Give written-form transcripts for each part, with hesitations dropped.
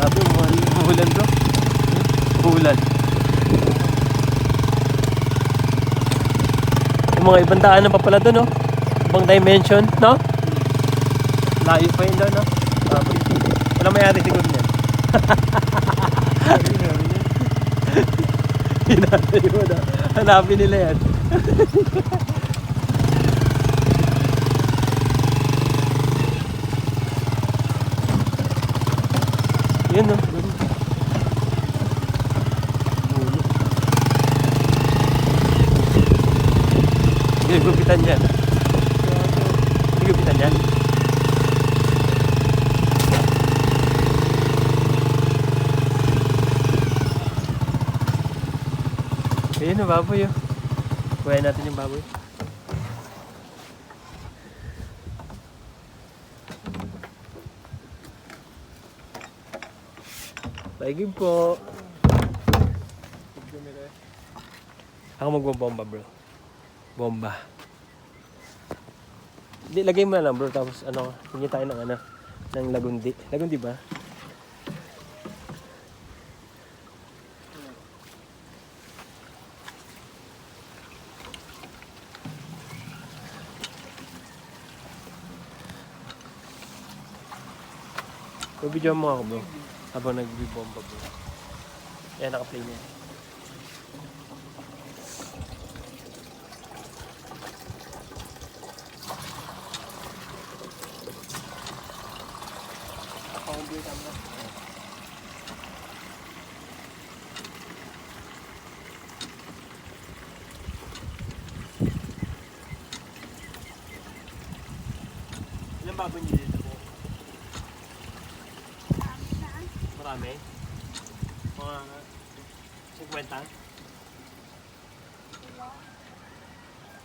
Sabi, umuulan bro. Umuulan. Yung mga ibang daanan pa pala doon, no? Ibang dimension, no? Layo pa yun doon, no? Wala mayari siguro niyan. Hinatay mo na. Hanapin nila yan. Yun, no? Gupitan yan. Gupitan yan. Ayun na baboy oh. Kuhain natin yung baboy. Paigib po. Ako magbobomba bro. Bomba. Hindi, lagay mo na lang bro. Tapos ano, hingi tayo ng ano, ng lagundi. Lagundi ba? Video mo ako bro. Habang nag-bomba bro. Ayan, naka-play niya. Ilang baboy niyo dito po? Marami? Mga 50?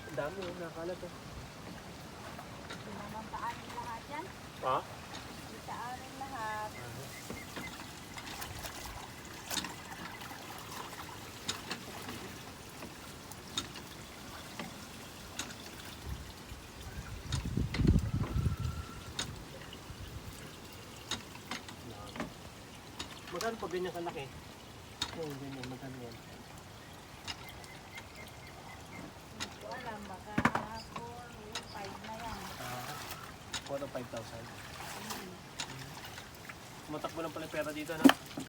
Ang dami yun, nakalat oh. Mamantaanin lahat yan. Ha? Mamantaanin lahat. Magkano pa ganyan kalaki? Oo, ganyan, magkano yan? Hindi ko alam, baka 4-5 na yan. 4 o 5,000. Matakbo lang pala yung pera dito, no?